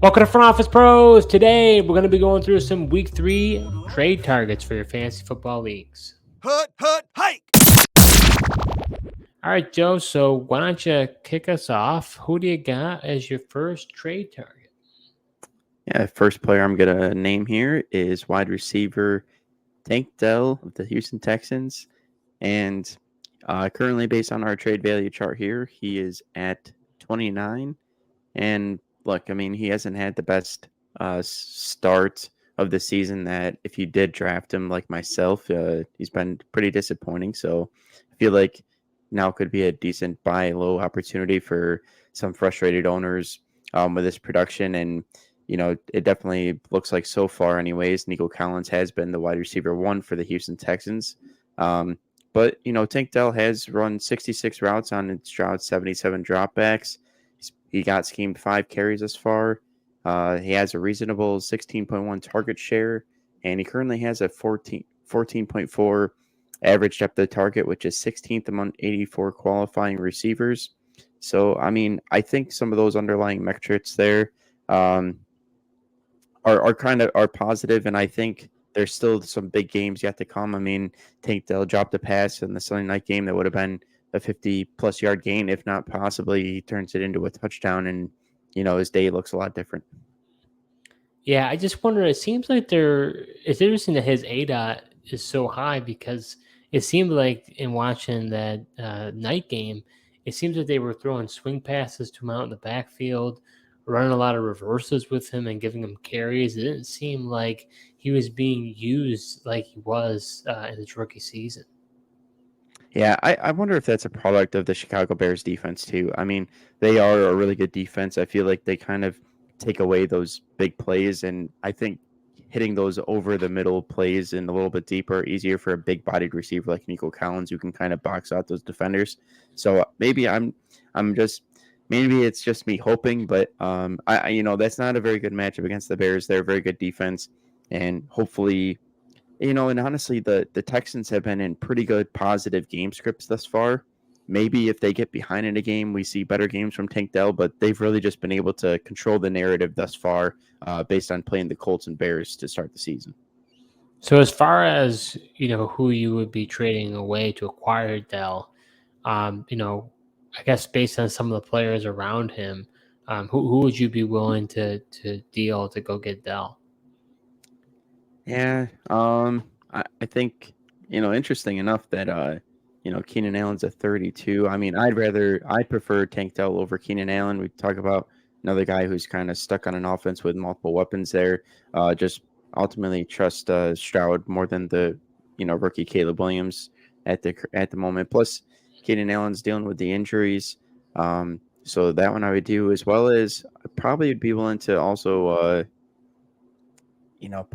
Welcome to Front Office Pros. Today, we're going to be going through some Week 3 trade targets for your fantasy football leagues. Hike! All right, Joe, so why don't you kick us off? Who do you got as your first trade target? Yeah, first player I'm going to name here is wide receiver Tank Dell of the Houston Texans. And currently, based on our trade value chart here, he is at 29. And look, I mean, he hasn't had the best start of the season that if you did draft him like myself, he's been pretty disappointing. So I feel like now could be a decent buy low opportunity for some frustrated owners with this production. And, you know, it definitely looks like so far anyways, Nico Collins has been the wide receiver 1 for the Houston Texans. But, you know, Tank Dell has run 66 routes on Stroud's 77 dropbacks. He got schemed 5 carries thus far. He has a reasonable 16.1 target share, and he currently has a 14.4 average depth of target, which is 16th among 84 qualifying receivers. So, I mean, I think some of those underlying metrics there are positive, and I think there's still some big games yet to come. I mean, Tank Dell dropped a pass in the Sunday night game that would have been a 50-plus yard gain, if not possibly he turns it into a touchdown, and, you know, his day looks a lot different. Yeah, I just wonder, it seems like it's interesting that his ADOT is so high because it seemed like in watching that night game, it seems like they were throwing swing passes to him out in the backfield, running a lot of reverses with him and giving him carries. It didn't seem like he was being used like he was in his rookie season. Yeah, I wonder if that's a product of the Chicago Bears defense too. I mean, they are a really good defense. I feel like they kind of take away those big plays, and I think hitting those over the middle plays and a little bit deeper, easier for a big bodied receiver like Nico Collins, who can kind of box out those defenders. So maybe maybe it's just me hoping, but I you know, that's not a very good matchup against the Bears. They're a very good defense, and hopefully, you know, and honestly, the Texans have been in pretty good positive game scripts thus far. Maybe if they get behind in a game, we see better games from Tank Dell, but they've really just been able to control the narrative thus far based on playing the Colts and Bears to start the season. So as far as, you know, who you would be trading away to acquire Dell, you know, I guess based on some of the players around him, who would you be willing to deal to go get Dell? Yeah, I think, you know, interesting enough that you know, Keenan Allen's a 32. I mean, I prefer Tank Dell over Keenan Allen. We talk about another guy who's kind of stuck on an offense with multiple weapons there. Just ultimately trust Stroud more than the, you know, rookie Caleb Williams at the moment. Plus, Keenan Allen's dealing with the injuries. So that one I would do, as well as I probably would be willing to also you know,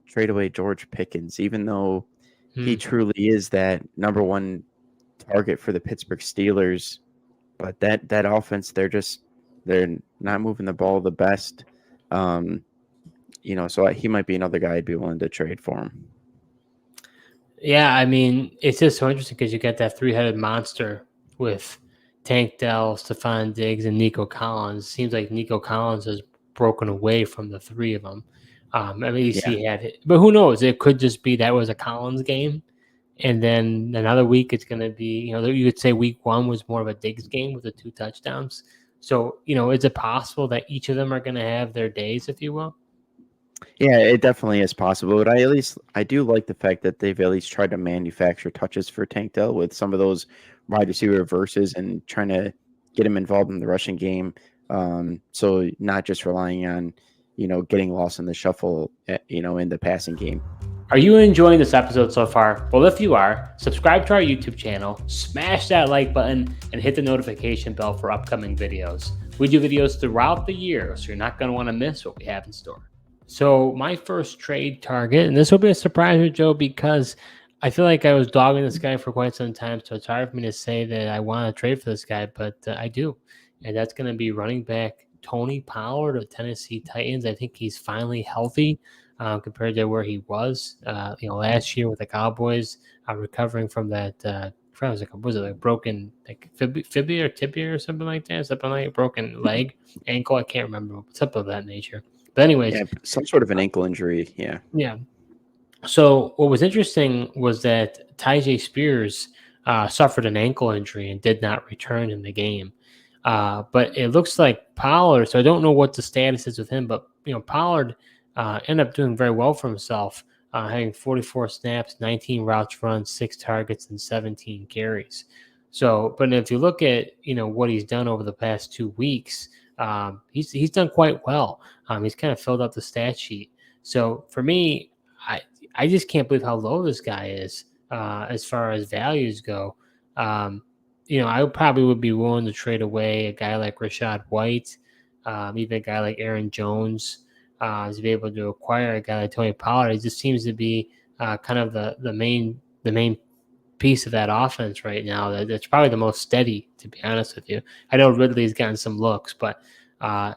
trade away George Pickens, even though he truly is that number 1 target for the Pittsburgh Steelers. But that offense, they're not moving the ball the best. You know, so he might be another guy I'd be willing to trade for him. Yeah, I mean, it's just so interesting because you got that 3-headed monster with Tank Dell, Stephon Diggs, and Nico Collins. Seems like Nico Collins has broken away from the 3 of them. At least he had it. But who knows? It could just be that was a Collins game. And then another week it's going to be, you know, you could say week 1 was more of a Diggs game with the 2 touchdowns. So, you know, is it possible that each of them are going to have their days, if you will? Yeah, it definitely is possible, but I do like the fact that they've at least tried to manufacture touches for Tank Dell with some of those wide receiver reverses and trying to get him involved in the rushing game. So not just relying on, you know, getting lost in the shuffle, you know, in the passing game. Are you enjoying this episode so far? Well, if you are, subscribe to our YouTube channel, smash that like button, and hit the notification bell for upcoming videos. We do videos throughout the year, so you're not going to want to miss what we have in store. So my first trade target, and this will be a surprise to Joe because I feel like I was dogging this guy for quite some time, so it's hard for me to say that I want to trade for this guy, but I do. And that's going to be running back Tony Pollard of Tennessee Titans. I think he's finally healthy compared to where he was, you know, last year with the Cowboys, recovering from that forgot, was it like broken like fibula or tibia or something like that? Something like a broken leg, ankle. I can't remember. Something of that nature. But anyways, Yeah, some sort of an ankle injury. Yeah. yeah. So what was interesting was that Tyjae Spears suffered an ankle injury and did not return in the game. But it looks like Pollard. So I don't know what the status is with him, but Pollard ended up doing very well for himself, having 44 snaps, 19 routes run, 6 targets, and 17 carries. So, but if you look at what he's done over the past 2 weeks, he's done quite well. He's kind of filled out the stat sheet. So for me, I just can't believe how low this guy is as far as values go. Um, I probably would be willing to trade away a guy like Rashad White, even a guy like Aaron Jones, to be able to acquire a guy like Tony Pollard. It just seems to be kind of the main piece of that offense right now. That's probably the most steady, to be honest with you. I know Ridley's gotten some looks, but I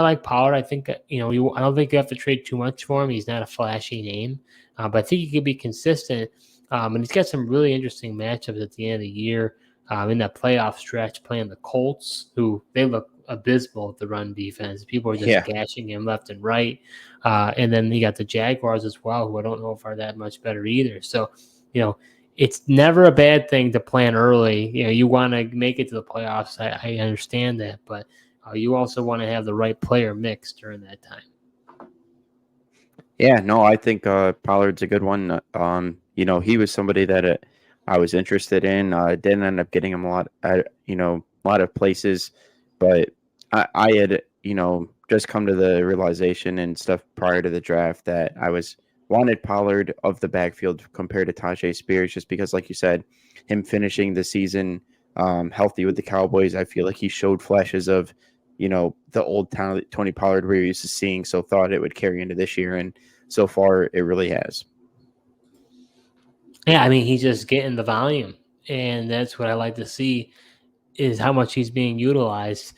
like Pollard. I think I don't think you have to trade too much for him. He's not a flashy name, but I think he could be consistent. And he's got some really interesting matchups at the end of the year in that playoff stretch, playing the Colts, who they look abysmal at the run defense. People are just gashing him left and right. And then you got the Jaguars as well, who I don't know if are that much better either. So, it's never a bad thing to plan early. You want to make it to the playoffs. I understand that, but you also want to have the right player mix during that time. Yeah, no, I think Pollard's a good one. He was somebody that I was interested in. Didn't end up getting him a lot of places, but I had just come to the realization and stuff prior to the draft that I wanted Pollard of the backfield compared to Tyjae Spears, just because, like you said, him finishing the season healthy with the Cowboys, I feel like he showed flashes of the old Tony Pollard we're used to seeing, so thought it would carry into this year, and so far it really has. Yeah, I mean, he's just getting the volume, and that's what I like to see is how much he's being utilized.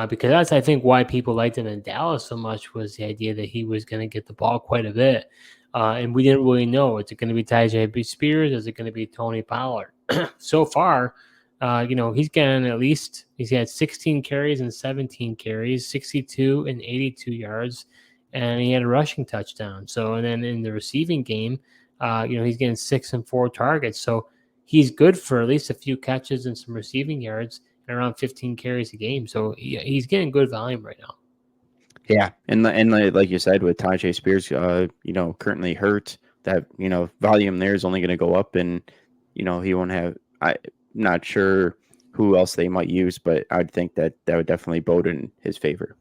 Because that's, I think, why people liked him in Dallas so much was the idea that he was going to get the ball quite a bit. And we didn't really know, is it going to be Tyjae Spears? Is it going to be Tony Pollard? So far, he's had 16 carries and 17 carries, 62 and 82 yards, and he had a rushing touchdown. So, and then in the receiving game, he's getting 6 and 4 targets. So he's good for at least a few catches and some receiving yards and around 15 carries a game. So he's getting good volume right now. Yeah, and like you said, with Tyjae Spears, currently hurt, that volume there is only going to go up, and he won't have. I'm not sure who else they might use, but I'd think that would definitely bode in his favor.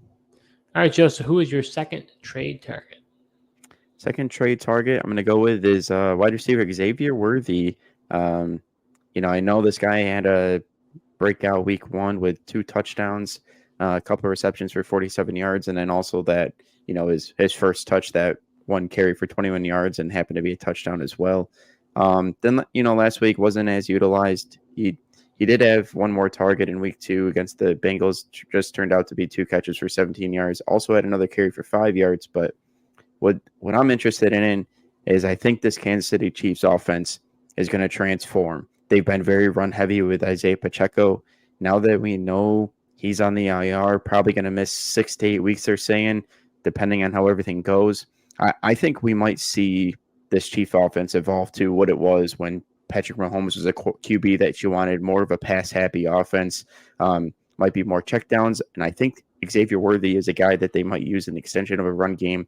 All right, Joe. So who is your second trade target? Second trade target I'm going to go with is wide receiver Xavier Worthy. I know this guy had a breakout week 1 with 2 touchdowns, a couple of receptions for 47 yards, and then also that his first touch, that 1 carry for 21 yards, and happened to be a touchdown as well. Then last week wasn't as utilized. He did have 1 more target in week 2 against the Bengals. Just turned out to be 2 catches for 17 yards. Also had another carry for 5 yards. But what I'm interested in is I think this Kansas City Chiefs offense is going to transform. They've been very run heavy with Isaiah Pacheco. Now that we know he's on the IR, probably going to miss 6 to 8 weeks, they're saying, depending on how everything goes. I think we might see this Chief offense evolve to what it was when Patrick Mahomes was a QB that you wanted, more of a pass-happy offense, might be more checkdowns. And I think Xavier Worthy is a guy that they might use an extension of a run game,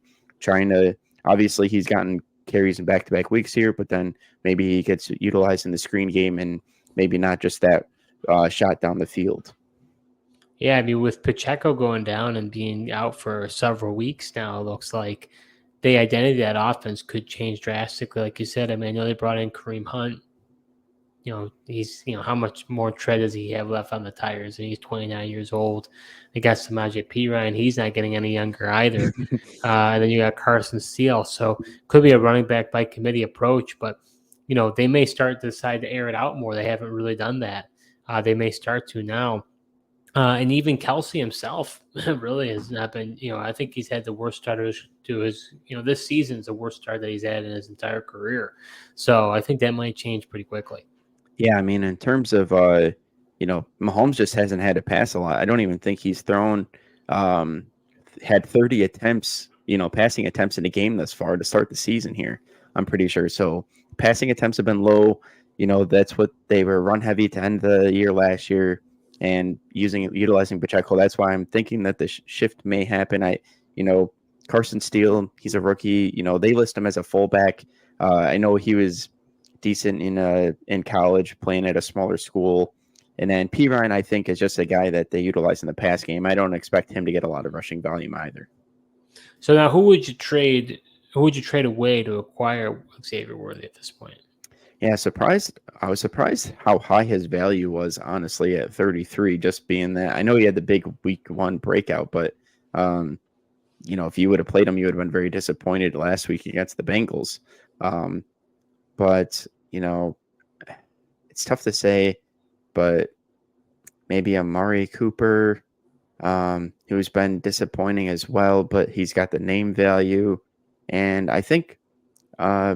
obviously he's gotten carries in back-to-back weeks here, but then maybe he gets utilized in the screen game and maybe not just that shot down the field. Yeah, I mean, with Pacheco going down and being out for several weeks now, it looks like the identity of that offense could change drastically. Like you said, I mean, I know they brought in Kareem Hunt. He's, how much more tread does he have left on the tires? And he's 29 years old. They got Samaje Perine. He's not getting any younger either. And then you got Carson Steele. So could be a running back by committee approach, but, they may start to decide to air it out more. They haven't really done that. They may start to now. And even Kelsey himself really has not been, I think he's had the worst starters to his, this season's the worst start that he's had in his entire career. So I think that might change pretty quickly. Yeah, I mean, in terms of Mahomes just hasn't had to pass a lot. I don't even think he's thrown um had 30 attempts, passing attempts in a game thus far to start the season here. I'm pretty sure. So passing attempts have been low. That's what they were run heavy to end the year last year and utilizing Pacheco. That's why I'm thinking that the shift may happen. You know, Carson Steele, he's a rookie. They list him as a fullback. I know he was decent in college, playing at a smaller school. And then P. Ryan, I think, is just a guy that they utilize in the pass game. I don't expect him to get a lot of rushing volume either. So now, who would you trade? Who would you trade away to acquire Xavier Worthy at this point? Yeah, surprised. I was surprised how high his value was, honestly, at 33. Just being that I know he had the big week 1 breakout, but if you would have played him, you would have been very disappointed last week against the Bengals. But it's tough to say. But maybe Amari Cooper, who's been disappointing as well, but he's got the name value, and I think probably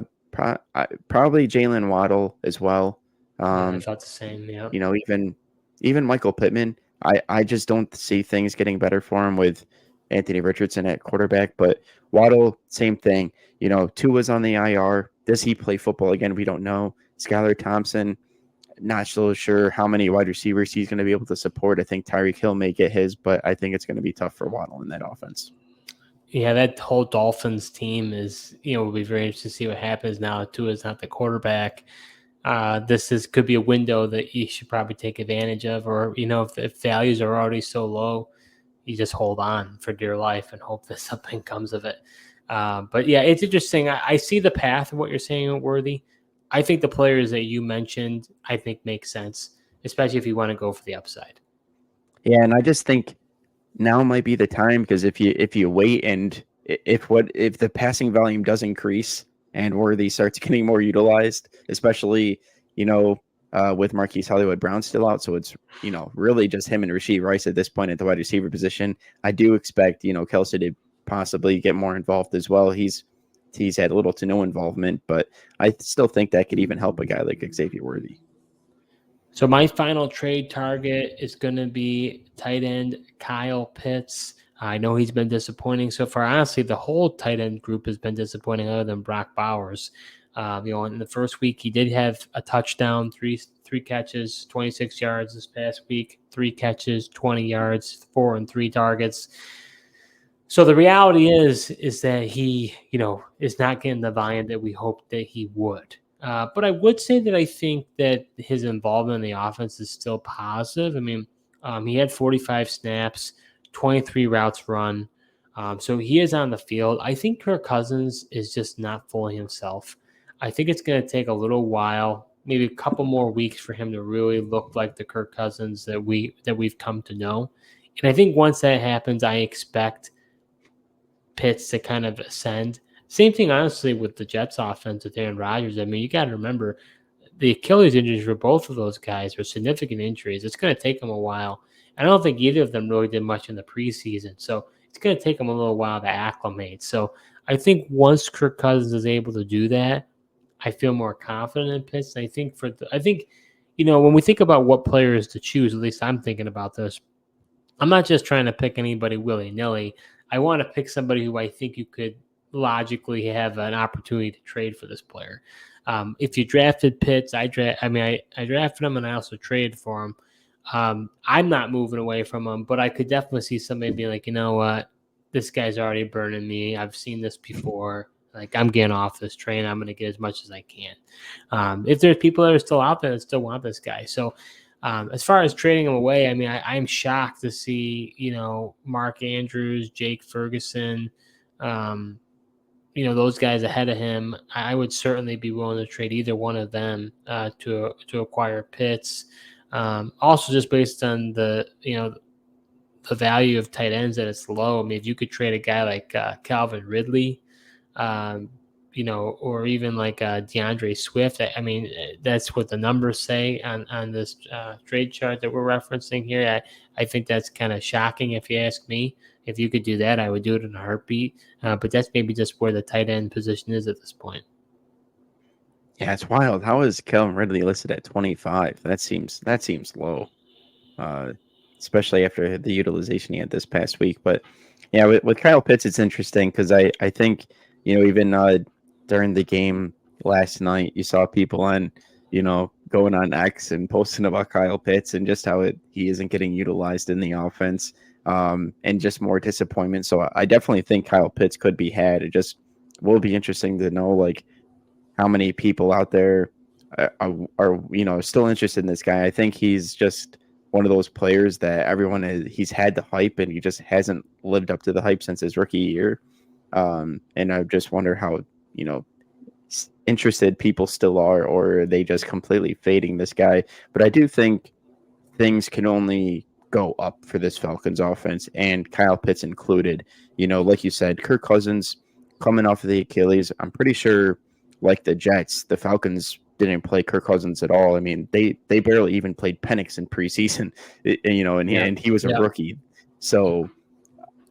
Jalen Waddle as well. Yeah, I thought the same. Yeah. Even Michael Pittman. I just don't see things getting better for him with Anthony Richardson at quarterback. But Waddle, same thing. Tua's on the IR. Does he play football again? We don't know. Skylar Thompson, not so sure how many wide receivers he's going to be able to support. I think Tyreek Hill may get his, but I think it's going to be tough for Waddle in that offense. Yeah, that whole Dolphins team will be very interesting to see what happens now. Tua's not the quarterback. Could be a window that you should probably take advantage of, or if values are already so low, you just hold on for dear life and hope that something comes of it. But yeah, it's interesting. I see the path of what you're saying, Worthy. I think the players that you mentioned, I think make sense, especially if you want to go for the upside. Yeah, and I just think now might be the time, because if you wait and if the passing volume does increase and Worthy starts getting more utilized, especially with Marquise Hollywood Brown still out, so it's really just him and Rashee Rice at this point at the wide receiver position. I do expect Kelsey to possibly get more involved as well. He's had little to no involvement, but I still think that could even help a guy like Xavier Worthy. So my final trade target is going to be tight end Kyle Pitts. I know he's been disappointing so far. Honestly, the whole tight end group has been disappointing, other than Brock Bowers. In the first week, he did have a touchdown, three catches, 26 yards this past week, 3 catches, 20 yards, 4 and 3 targets. So the reality is that he, is not getting the volume that we hoped that he would. But I would say that I think that his involvement in the offense is still positive. I mean, he had 45 snaps, 23 routes run. So he is on the field. I think Kirk Cousins is just not fully himself. I think it's going to take a little while, maybe a couple more weeks, for him to really look like the Kirk Cousins that we've come to know. And I think once that happens, I expect Pitts to kind of ascend. Same thing, honestly, with the Jets offense with Aaron Rodgers. I mean, you got to remember the Achilles injuries for both of those guys were significant injuries. It's going to take them a while. I don't think either of them really did much in the preseason. So it's going to take them a little while to acclimate. So I think once Kirk Cousins is able to do that, I feel more confident in Pitts. And I think when we think about what players to choose, at least I'm thinking about this. I'm not just trying to pick anybody willy-nilly. I want to pick somebody who I think you could logically have an opportunity to trade for this player. If you drafted Pitts, I drafted him and I also traded for him. I'm not moving away from him, but I could definitely see somebody being like, you know what, this guy's already burning me. I've seen this before. Like, I'm getting off this train. I'm going to get as much as I can. If there's people that are still out there that still want this guy. So as far as trading him away, I mean, I'm shocked to see, Mark Andrews, Jake Ferguson, those guys ahead of him. I would certainly be willing to trade either one of them to acquire Pitts. Also, just based on the value of tight ends that it's low. I mean, if you could trade a guy like Calvin Ridley, or even like DeAndre Swift. I mean, that's what the numbers say on this trade chart that we're referencing here. I think that's kind of shocking if you ask me. If you could do that, I would do it in a heartbeat. But that's maybe just where the tight end position is at this point. Yeah, it's wild. How is Calvin Ridley listed at 25? That seems low, uh, especially after the utilization he had this past week. But yeah, with Kyle Pitts, it's interesting because I think even during the game last night, you saw people on going on X and posting about Kyle Pitts and just how he isn't getting utilized in the offense, and just more disappointment. So I definitely think Kyle Pitts could be had. It just will be interesting to know like how many people out there are still interested in this guy. I think he's just one of those players that he's had the hype and he just hasn't lived up to the hype since his rookie year. And I just wonder how interested people still are, or are they just completely fading this guy? But I do think things can only go up for this Falcons offense, and Kyle Pitts included. Like you said, Kirk Cousins coming off of the Achilles. I'm pretty sure, like the Jets, the Falcons didn't play Kirk Cousins at all. I mean, they barely even played Penix in preseason, and he was a rookie. So,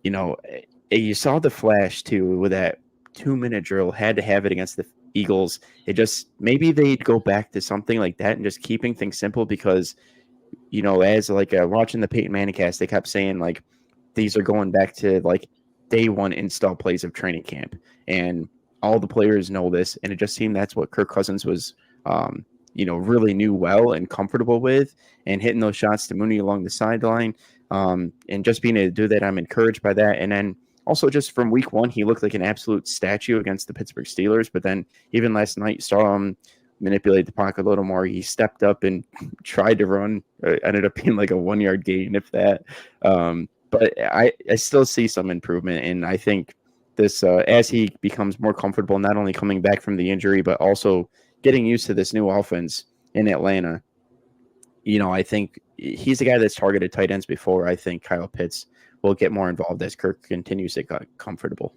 you saw the flash too with that 2-minute drill. Had to have it against the Eagles. It just maybe they'd go back to something like that and just keeping things simple because, as like watching the Peyton Manning cast, they kept saying like these are going back to like day one install plays of training camp, and all the players know this, and it just seemed that's what Kirk Cousins was, really knew well and comfortable with, and hitting those shots to Mooney along the sideline, and just being able to do that. I'm encouraged by that. And then also just from week one, he looked like an absolute statue against the Pittsburgh Steelers. But then even last night, you saw him manipulate the pocket a little more. He stepped up and tried to run. Ended up being like a 1-yard gain, if that. But I still see some improvement, and I think this as he becomes more comfortable, not only coming back from the injury, but also getting used to this new offense in Atlanta. I think he's a guy that's targeted tight ends before. I think Kyle Pitts will get more involved as Kirk continues to get comfortable.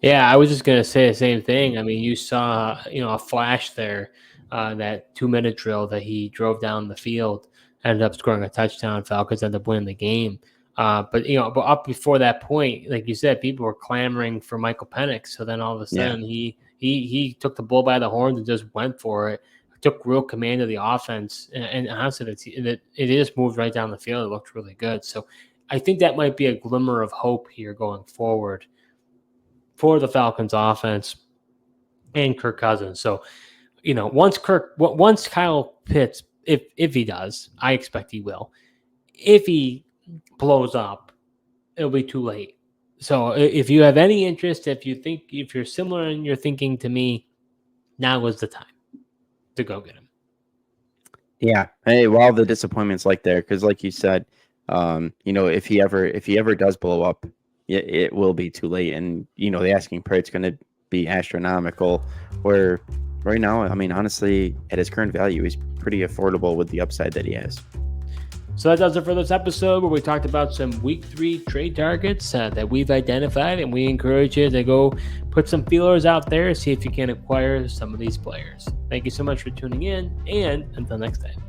Yeah, I was just going to say the same thing. I mean, you saw, a flash there, that 2-minute drill that he drove down the field, ended up scoring a touchdown. Falcons ended up winning the game. But up before that point, like you said, people were clamoring for Michael Penix. So then all of a sudden he took the bull by the horns and just went for it. Took real command of the offense, and honestly, it just moved right down the field. It looked really good. So I think that might be a glimmer of hope here going forward for the Falcons offense and Kirk Cousins. So, once Kyle Pitts, if he does, I expect he will. If he blows up, it'll be too late. So if you have any interest, if you're similar in your thinking to me, now was the time to go get him. Yeah. Hey, well, the disappointment's like there, because like you said, if he ever does blow up, it will be too late. And, the asking price is going to be astronomical, where right now, I mean, honestly, at his current value, he's pretty affordable with the upside that he has. So that does it for this episode, where we talked about some week 3 trade targets that we've identified, and we encourage you to go put some feelers out there, see if you can acquire some of these players. Thank you so much for tuning in, and until next time.